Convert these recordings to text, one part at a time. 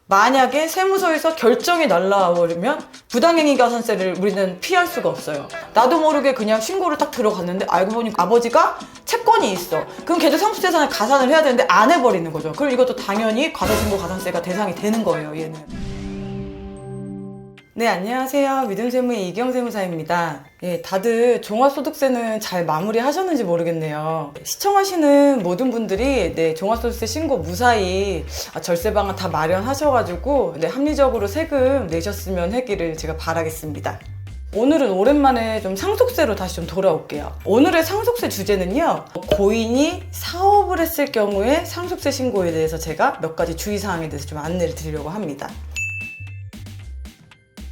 만약에 세무서에서 결정이 날라버리면 부당행위 가산세를 우리는 피할 수가 없어요. 나도 모르게 그냥 신고를 딱 들어갔는데 알고 보니 아버지가 채권이 있어. 그럼 걔도 상속재산을 가산을 해야 되는데 안 해버리는 거죠. 그럼 이것도 당연히 과세신고 가산세가 대상이 되는 거예요, 얘는. 네, 안녕하세요. 믿음세무의 이경세무사입니다. 예, 다들 종합소득세는 잘 마무리 하셨는지 모르겠네요. 시청하시는 모든 분들이 종합소득세 신고 무사히 절세 방안 다 마련하셔가지고 합리적으로 세금 내셨으면 하기를 제가 바라겠습니다. 오늘은 오랜만에 좀 상속세로 다시 좀 돌아올게요. 오늘의 상속세 주제는요, 고인이 사업을 했을 경우에 상속세 신고에 대해서 제가 몇 가지 주의사항에 대해서 좀 안내를 드리려고 합니다.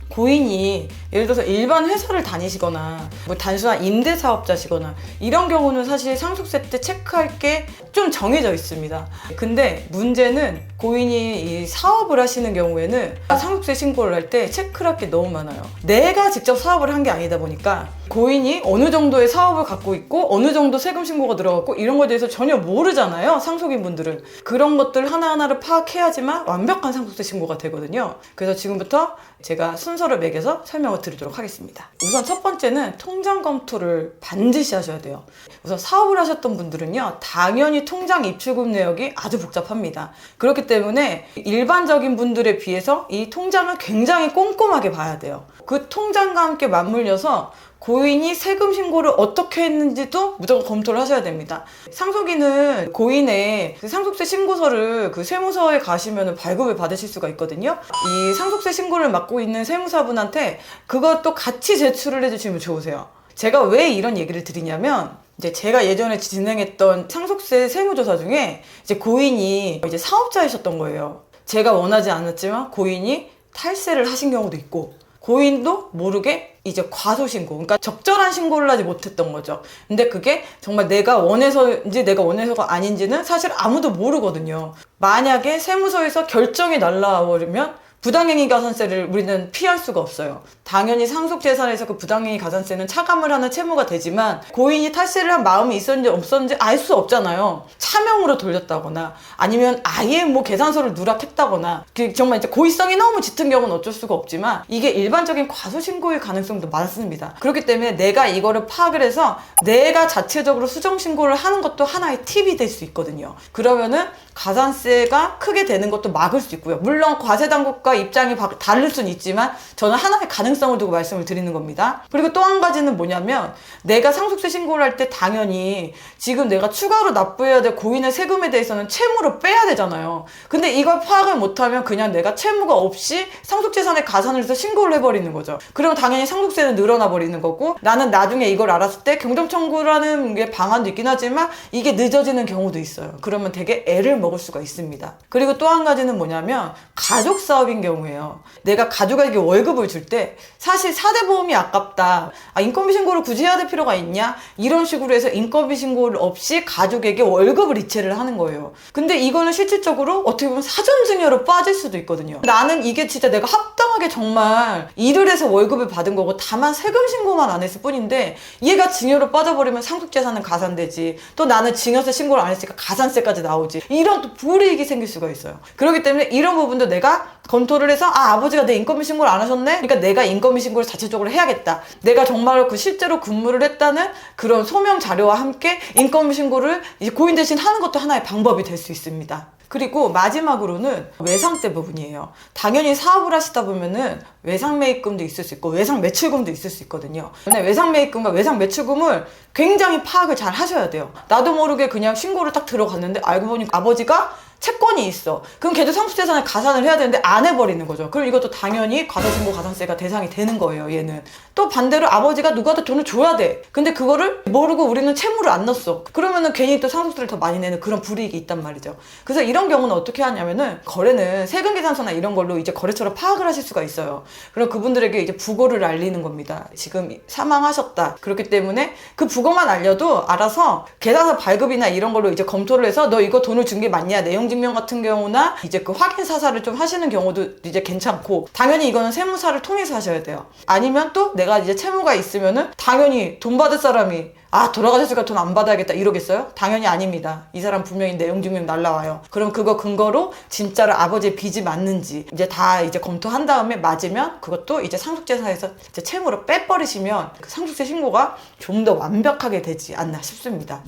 고인이 예를 들어서 일반 회사를 다니시거나 뭐 단순한 임대사업자시거나 이런 경우는 사실 상속세 때 체크할 게 좀 정해져 있습니다. 근데 문제는 고인이 이 사업을 하시는 경우에는 상속세 신고를 할 때 체크를 할 게 너무 많아요. 내가 직접 사업을 한 게 아니다 보니까 고인이 어느 정도의 사업을 갖고 있고 어느 정도 세금 신고가 들어갔고 이런 거에 대해서 전혀 모르잖아요, 상속인 분들은. 그런 것들 하나하나를 파악해야지만 완벽한 상속세 신고가 되거든요. 그래서 지금부터 제가 순서를 매겨서 설명을 드리도록 하겠습니다. 우선 첫 번째는 통장 검토를 반드시 하셔야 돼요. 우선 사업을 하셨던 분들은요, 당연히 통장 입출금 내역이 아주 복잡합니다. 그렇기 때문에 일반적인 분들에 비해서 이 통장을 굉장히 꼼꼼하게 봐야 돼요. 그 통장과 함께 맞물려서 고인이 세금 신고를 어떻게 했는지도 무조건 검토를 하셔야 됩니다. 상속인은 고인의 그 상속세 신고서를 그 세무서에 가시면 발급을 받으실 수가 있거든요. 이 상속세 신고를 맡고 있는 세무사분한테 그것도 같이 제출을 해주시면 좋으세요. 제가 왜 이런 얘기를 드리냐면, 이제 제가 예전에 진행했던 상속세 세무조사 중에 이제 고인이 이제 사업자이셨던 거예요. 제가 원하지 않았지만 고인이 탈세를 하신 경우도 있고, 고인도 모르게 이제 과소신고, 그러니까 적절한 신고를 하지 못했던 거죠. 근데 그게 정말 내가 원해서인지 내가 원해서가 아닌지는 사실 아무도 모르거든요. 만약에 세무서에서 결정이 날라버리면 부당행위 가산세를 우리는 피할 수가 없어요. 당연히 상속재산에서 그 부당행위 가산세는 차감을 하는 채무가 되지만 고인이 탈세를 한 마음이 있었는지 없었는지 알 수 없잖아요. 차명으로 돌렸다거나 아니면 아예 뭐 계산서를 누락했다거나 정말 이제 고의성이 너무 짙은 경우는 어쩔 수가 없지만 이게 일반적인 과소신고일 가능성도 많습니다. 그렇기 때문에 내가 이거를 파악을 해서 내가 자체적으로 수정신고를 하는 것도 하나의 팁이 될 수 있거든요. 그러면은 가산세가 크게 되는 것도 막을 수 있고요. 물론 과세당국과 입장이 다를 수는 있지만 저는 하나의 가능성을 두고 말씀을 드리는 겁니다. 그리고 또 한 가지는 뭐냐면, 내가 상속세 신고를 할 때 당연히 지금 내가 추가로 납부해야 될 고인의 세금에 대해서는 채무를 빼야 되잖아요. 근데 이걸 파악을 못하면 그냥 내가 채무가 없이 상속재산에 가산을 해서 신고를 해버리는 거죠. 그럼 당연히 상속세는 늘어나 버리는 거고, 나는 나중에 이걸 알았을 때 경정청구라는 게 방안도 있긴 하지만 이게 늦어지는 경우도 있어요. 그러면 되게 애를 먹을 수가 있습니다. 그리고 또 한 가지는 뭐냐면, 가족 사업인 경우에요. 내가 가족에게 월급을 줄 때 사실 4대 보험이 아깝다, 인건비 신고를 굳이 해야 될 필요가 있냐, 이런 식으로 해서 인건비 신고를 없이 가족에게 월급을 이체를 하는 거예요. 근데 이거는 실질적으로 어떻게 보면 사전증여로 빠질 수도 있거든요. 나는 이게 진짜 내가 합당하게 정말 일을 해서 월급을 받은 거고 다만 세금 신고만 안 했을 뿐인데 얘가 증여로 빠져버리면 상속재산은 가산되지, 또 나는 증여세 신고를 안 했으니까 가산세까지 나오지, 이런 또 불이익이 생길 수가 있어요. 그렇기 때문에 이런 부분도 내가 검토를 해서 아버지가 내 인건비 신고를 안 하셨네? 그러니까 내가 인건비 신고를 자체적으로 해야겠다. 내가 정말로 그 실제로 근무를 했다는 그런 소명 자료와 함께 인건비 신고를 이제 고인 대신 하는 것도 하나의 방법이 될 수 있습니다. 그리고 마지막으로는 외상세 부분이에요. 당연히 사업을 하시다 보면은 외상매입금도 있을 수 있고 외상매출금도 있을 수 있거든요. 근데 외상매입금과 외상매출금을 굉장히 파악을 잘 하셔야 돼요. 나도 모르게 그냥 신고를 딱 들어갔는데 알고 보니 아버지가 채권이 있어. 그럼 걔도 상속재산을 가산을 해야 되는데 안 해버리는 거죠. 그럼 이것도 당연히 과세신고 가산세가 대상이 되는 거예요, 얘는. 또 반대로 아버지가 누구한테 돈을 줘야 돼. 근데 그거를 모르고 우리는 채무를 안 넣었어. 그러면은 괜히 또 상속세를 더 많이 내는 그런 불이익이 있단 말이죠. 그래서 이런 경우는 어떻게 하냐면은, 거래는 세금계산서나 이런 걸로 이제 거래처를 파악을 하실 수가 있어요. 그럼 그분들에게 이제 부고를 알리는 겁니다. 지금 사망하셨다. 그렇기 때문에 그 부고만 알려도 알아서 계산서 발급이나 이런 걸로 이제 검토를 해서 너 이거 돈을 준 게 맞냐, 내용 내용증명 같은 경우나 이제 그 확인 사살을 좀 하시는 경우도 이제 괜찮고, 당연히 이거는 세무사를 통해서 하셔야 돼요. 아니면 또 내가 이제 채무가 있으면은 당연히 돈 받을 사람이 돌아가셨으니까 돈 안 받아야겠다 이러겠어요? 당연히 아닙니다. 이 사람 분명히 내용증명 날라와요. 그럼 그거 근거로 진짜로 아버지의 빚이 맞는지 이제 다 이제 검토한 다음에 맞으면 그것도 이제 상속재산에서 이제 채무로 빼버리시면 그 상속세 신고가 좀 더 완벽하게 되지 않나 싶습니다.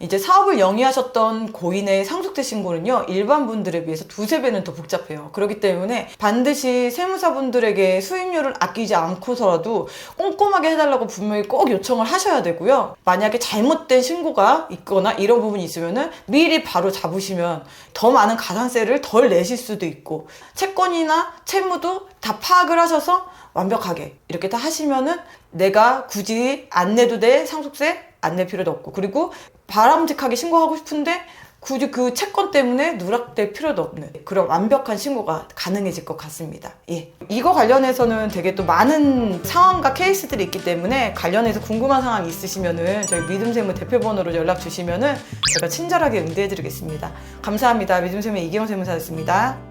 이제 사업을 영위하셨던 고인의 상속세 신고는요, 일반 분들에 비해서 두세 배는 더 복잡해요. 그렇기 때문에 반드시 세무사분들에게 수임료를 아끼지 않고서라도 꼼꼼하게 해달라고 분명히 꼭 요청을 하셔야 되고요. 만약에 잘못된 신고가 있거나 이런 부분이 있으면은 미리 바로 잡으시면 더 많은 가산세를 덜 내실 수도 있고, 채권이나 채무도 다 파악을 하셔서 완벽하게 이렇게 다 하시면은 내가 굳이 안 내도 돼 상속세 안 낼 필요도 없고, 그리고 바람직하게 신고하고 싶은데 굳이 그 채권 때문에 누락될 필요도 없는 그런 완벽한 신고가 가능해질 것 같습니다. 예. 이거 관련해서는 되게 또 많은 상황과 케이스들이 있기 때문에 관련해서 궁금한 상황이 있으시면은 저희 믿음세무 대표번호로 연락 주시면은 제가 친절하게 응대해 드리겠습니다. 감사합니다. 믿음세무의 이기영 세무사였습니다.